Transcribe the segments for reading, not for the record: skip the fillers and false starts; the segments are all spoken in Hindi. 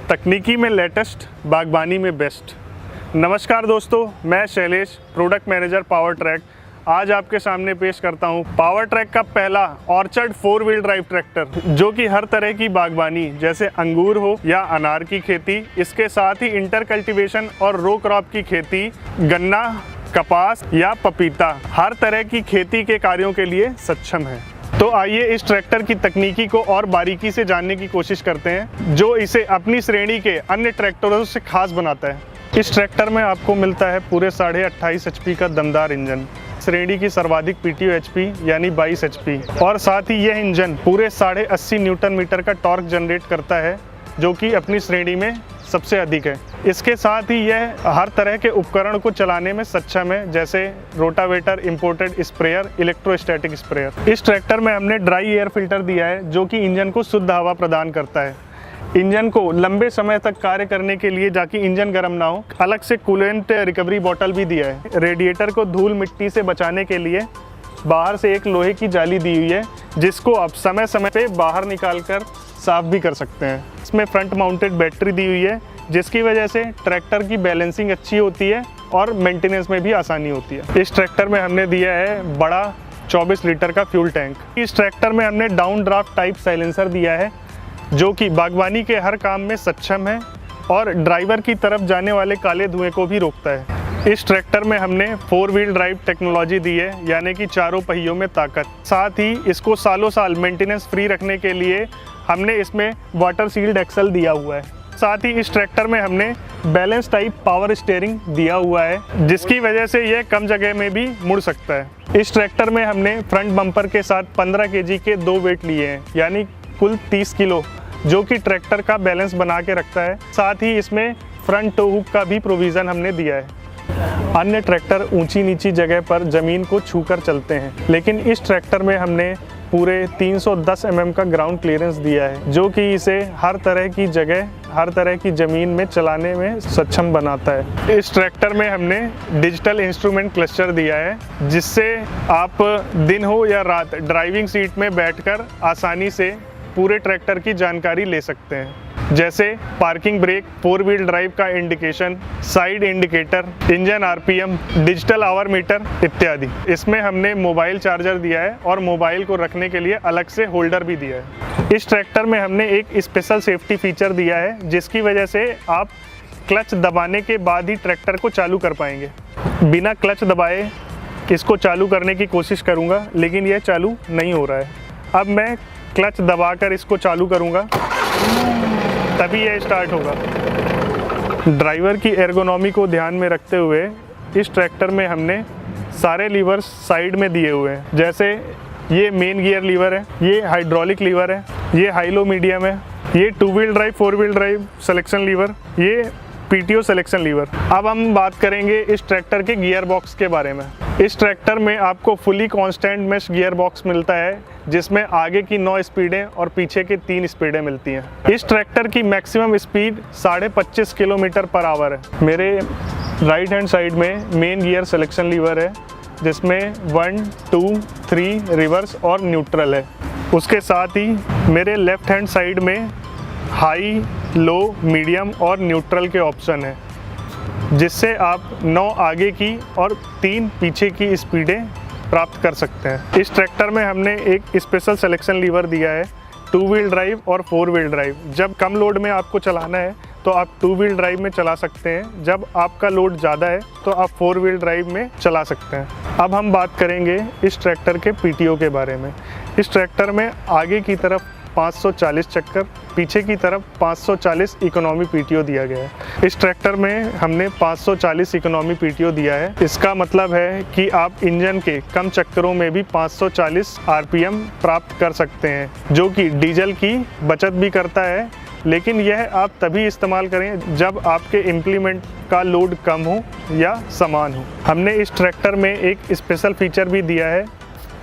तकनीकी में लेटेस्ट, बागबानी में बेस्ट। नमस्कार दोस्तों, मैं Shailesh, product manager power track. आज आपके सामने पेश करता हूं पावर ट्रैक का पहला ऑर्चर्ड 4 व्हील ड्राइव ट्रैक्टर, जो कि हर तरह की बागबानी जैसे अंगूर हो या अनार की खेती, इसके साथ ही इंटर कल्टीवेशन और रो क्रॉप की खेती, गन्ना, कपास या पपीता, हर तरह की खेती के कार्यों के लिए सक्षम है। तो आइए इस ट्रैक्टर की तकनीकी को और बारीकी से जानने की कोशिश करते हैं, जो इसे अपनी श्रेणी के अन्य ट्रैक्टरों से खास बनाता है। इस ट्रैक्टर में आपको मिलता है पूरे 28.5 HP का दमदार इंजन, श्रेणी की सर्वाधिक PTO HP यानी 22 HP, और साथ ही यह इंजन पूरे 80.5 न्यूटन मीटर का टॉर्क जनरेट करता है, जो कि अपनी श्रेणी में सबसे अधिक है। इसके साथ ही यह हर तरह के उपकरण को चलाने में सक्षम है, जैसे rotavator, imported sprayer, electrostatic sprayer. इस ट्रैक्टर में हमने ड्राई एयर फिल्टर दिया है, जो कि इंजन को शुद्ध हवा प्रदान करता है। इंजन को लंबे समय तक कार्य करने के लिए, ताकि इंजन गर्म ना हो, अलग से कूलेंट रिकवरी बॉटल भी दिया है। रेडिएटर को धूल मिट्टी से बचाने के लिए बाहर से एक लोहे की जाली दी हुई है, जिसको आप समय समय पे बाहर निकाल कर साफ भी कर सकते हैं। इसमें फ्रंट माउंटेड बैटरी दी हुई है, जिसकी वजह से ट्रैक्टर की बैलेंसिंग अच्छी होती है और मेंटेनेंस में भी आसानी होती है। इस ट्रैक्टर में हमने दिया है बड़ा 24 लीटर का फ्यूल टैंक। इस ट्रैक्टर में हमने डाउन ड्राफ्ट टाइप साइलेंसर दिया है, जो कि बागवानी के हर काम में सक्षम है और ड्राइवर की तरफ जाने वाले काले धुएं को भी रोकता है। इस ट्रैक्टर में हमने 4 व्हील ड्राइव टेक्नोलॉजी दी है, यानी कि चारों पहियों में ताकत। साथ ही इसको सालों साल मेंटेनेंस फ्री रखने के लिए हमने इसमें वाटर सील्ड एक्सल दिया हुआ है। साथ ही इस ट्रैक्टर में हमने बैलेंस टाइप पावर स्टीयरिंग दिया हुआ है, जिसकी वजह से यह कम जगह में भी मुड़ सकता है। इस ट्रैक्टर में हमने फ्रंट बम्पर के साथ 15 kg के 2 वेट लिए हैं, यानी कुल 30 किलो, जो कि ट्रैक्टर का बैलेंस बना के रखता है। साथ ही इसमें फ्रंट टो हुक का भी प्रोविज़न हमने दिया है। अन्य ट्रैक्टर ऊंची नीची जगह पर ज़मीन को छूकर चलते हैं, लेकिन इस ट्रैक्टर में हमने पूरे 310 mm का ग्राउंड क्लियरेंस दिया है, जो कि इसे हर तरह की जगह, हर तरह की ज़मीन में चलाने में सक्षम बनाता है। इस ट्रैक्टर में हमने डिजिटल इंस्ट्रूमेंट क्लस्टर दिया है, जिससे आप दिन हो या रात ड्राइविंग सीट में बैठकर आसानी से पूरे ट्रैक्टर की जानकारी ले सकते हैं, जैसे पार्किंग ब्रेक, 4 व्हील ड्राइव का indication, side indicator, engine RPM, digital hour meter इत्यादि। इसमें हमने मोबाइल चार्जर दिया है और मोबाइल को रखने के लिए अलग से होल्डर भी दिया है। इस ट्रैक्टर में हमने एक स्पेशल सेफ्टी फीचर दिया है, जिसकी वजह से आप क्लच दबाने के बाद ही ट्रैक्टर को चालू कर पाएंगे। बिना क्लच दबाए इसको चालू करने की कोशिश करूँगा, लेकिन यह चालू नहीं हो रहा है। अब मैं क्लच दबाकर इसको चालू करूँगा, तभी यह स्टार्ट होगा। ड्राइवर की एर्गोनॉमी को ध्यान में रखते हुए इस ट्रैक्टर में हमने सारे लीवर्स साइड में दिए हुए हैं, जैसे ये मेन गियर लीवर है, ये हाइड्रोलिक लीवर है, ये हाई लो मीडियम है, ये 2 wheel drive 4 wheel drive selection lever, ये PTO सिलेक्शन लीवर। अब हम बात करेंगे इस ट्रैक्टर के गियर बॉक्स के बारे में। इस ट्रैक्टर में आपको fully constant mesh gear box मिलता है, जिसमें आगे की 9 स्पीडें और पीछे की 3 स्पीडें मिलती हैं। इस ट्रैक्टर की मैक्सिमम स्पीड 25.5 km/h है। मेरे राइट हैंड साइड में मेन गियर सिलेक्शन लीवर है, जिसमें 1, 2, 3 रिवर्स और न्यूट्रल है। उसके साथ ही मेरे लेफ्ट हैंड साइड में हाई, लो, मीडियम और न्यूट्रल के ऑप्शन है, जिससे आप 9 आगे की और 3 पीछे की स्पीडें प्राप्त कर सकते हैं। इस ट्रैक्टर में हमने एक स्पेशल सिलेक्शन लीवर दिया है, 2 व्हील ड्राइव और 4 व्हील ड्राइव। जब कम लोड में आपको चलाना है तो आप 2 व्हील ड्राइव में चला सकते हैं, जब आपका लोड ज़्यादा है तो आप 4 व्हील ड्राइव में चला सकते हैं। अब हम बात करेंगे इस ट्रैक्टर के PTO के बारे में। इस ट्रैक्टर में आगे की तरफ 540 चक्कर, पीछे की तरफ 540 इकोनॉमी PTO दिया गया है। इस ट्रैक्टर में हमने 540 इकोनॉमी PTO दिया है। इसका मतलब है कि आप इंजन के कम चक्करों में भी 540 RPM प्राप्त कर सकते हैं, जो कि डीजल की बचत भी करता है। लेकिन यह आप तभी इस्तेमाल करें जब आपके इम्प्लीमेंट का लोड कम हो या समान हो। हमने इस ट्रैक्टर में एक स्पेशल फीचर भी दिया है,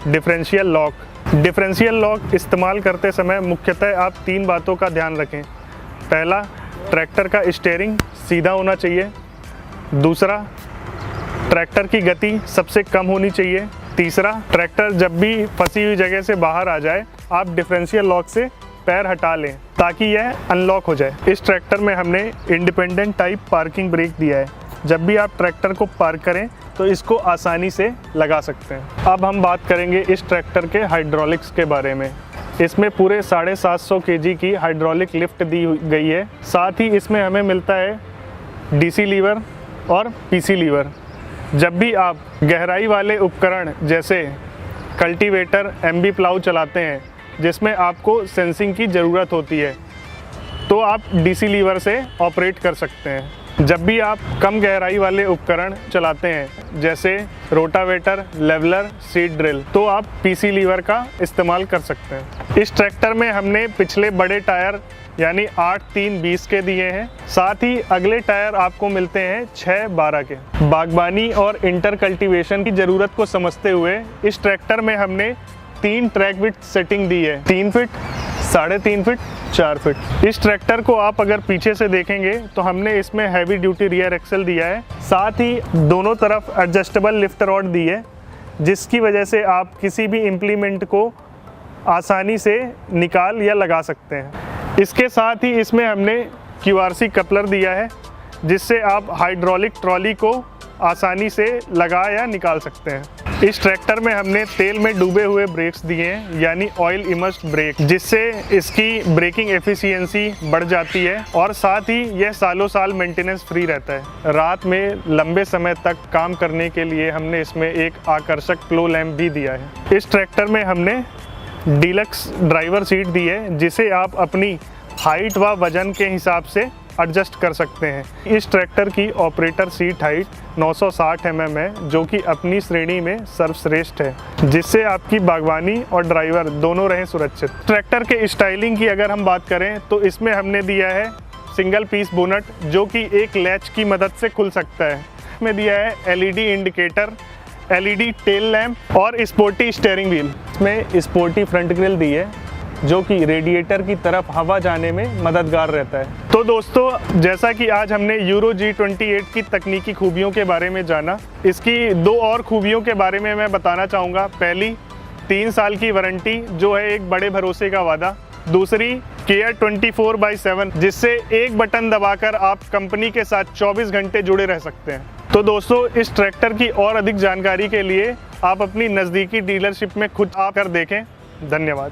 डिफरेंशियल लॉक। डिफरेंशियल लॉक इस्तेमाल करते समय मुख्यतः आप 3 बातों का ध्यान रखें। पहला, ट्रैक्टर का स्टीयरिंग सीधा होना चाहिए। दूसरा, ट्रैक्टर की गति सबसे कम होनी चाहिए। तीसरा, ट्रैक्टर जब भी फंसी हुई जगह से बाहर आ जाए, आप डिफरेंशियल लॉक से पैर हटा लें ताकि यह अनलॉक हो जाए। इस ट्रैक्टर में हमने इंडिपेंडेंट टाइप पार्किंग ब्रेक दिया है। जब भी आप ट्रैक्टर को पार्क करें तो इसको आसानी से लगा सकते हैं। अब हम बात करेंगे इस ट्रैक्टर के हाइड्रोलिक्स के बारे में। इसमें पूरे 750 kg की हाइड्रोलिक लिफ्ट दी गई है। साथ ही इसमें हमें मिलता है DC लीवर और PC लीवर। जब भी आप गहराई वाले उपकरण जैसे कल्टीवेटर, MB प्लाऊ चलाते हैं जिसमें आपको सेंसिंग की ज़रूरत होती है तो आप DC लीवर से ऑपरेट कर सकते हैं। जब भी आप कम गहराई वाले उपकरण चलाते हैं जैसे रोटावेटर, लेवलर, सीड ड्रिल तो आप PC लीवर का इस्तेमाल कर सकते हैं। इस ट्रैक्टर में हमने पिछले बड़े टायर यानी 8-3-20 के दिए हैं। साथ ही अगले टायर आपको मिलते हैं 6-12 के। बागबानी और इंटर कल्टीवेशन की ज़रूरत को समझते हुए इस ट्रैक्टर में हमने 3 ट्रैक विड्थ सेटिंग दी है, 3 फीट, 3.5 फीट, 4 फीट। इस ट्रैक्टर को आप अगर पीछे से देखेंगे तो हमने इसमें हैवी ड्यूटी रियर एक्सल दिया है। साथ ही दोनों तरफ एडजस्टेबल लिफ्ट रॉड दी है जिसकी वजह से आप किसी भी इम्प्लीमेंट को आसानी से निकाल या लगा सकते हैं। इसके साथ ही इसमें हमने QRC कपलर दिया है जिससे आप हाइड्रोलिक ट्रॉली को आसानी से लगा या निकाल सकते हैं। इस ट्रैक्टर में हमने तेल में डूबे हुए ब्रेक्स दिए हैं यानी ऑयल इमर्स्ड ब्रेक, जिससे इसकी ब्रेकिंग एफिशिएंसी बढ़ जाती है और साथ ही यह सालों साल मेंटेनेंस फ्री रहता है। रात में लंबे समय तक काम करने के लिए हमने इसमें एक आकर्षक फ्लो लैंप भी दिया है। इस ट्रैक्टर में हमने डीलक्स ड्राइवर सीट दी है जिसे आप अपनी हाइट व वजन के हिसाब से एडजस्ट कर सकते हैं। इस ट्रैक्टर की ऑपरेटर सीट हाइट 960 mm है जो कि अपनी श्रेणी में सर्वश्रेष्ठ है, जिससे आपकी बागवानी और ड्राइवर दोनों रहें सुरक्षित। ट्रैक्टर के स्टाइलिंग की अगर हम बात करें तो इसमें हमने दिया है सिंगल पीस बोनट जो कि एक लैच की मदद से खुल सकता है। इसमें दिया है LED indicator, LED tail lamp और स्पोर्टी स्टीयरिंग व्हील। इसमें स्पोर्टी फ्रंट ग्रिल दी है जो कि रेडिएटर की तरफ हवा जाने में मददगार रहता है। तो दोस्तों, जैसा कि आज हमने यूरो G28 की तकनीकी खूबियों के बारे में जाना, इसकी 2 और खूबियों के बारे में मैं बताना चाहूँगा। पहली, 3 साल की वारंटी जो है एक बड़े भरोसे का वादा। दूसरी, केयर 24/7 जिससे एक बटन दबाकर आप कंपनी के साथ 24 घंटे जुड़े रह सकते हैं। तो दोस्तों, इस ट्रैक्टर की और अधिक जानकारी के लिए आप अपनी नज़दीकी डीलरशिप में खुद आकर देखें। धन्यवाद।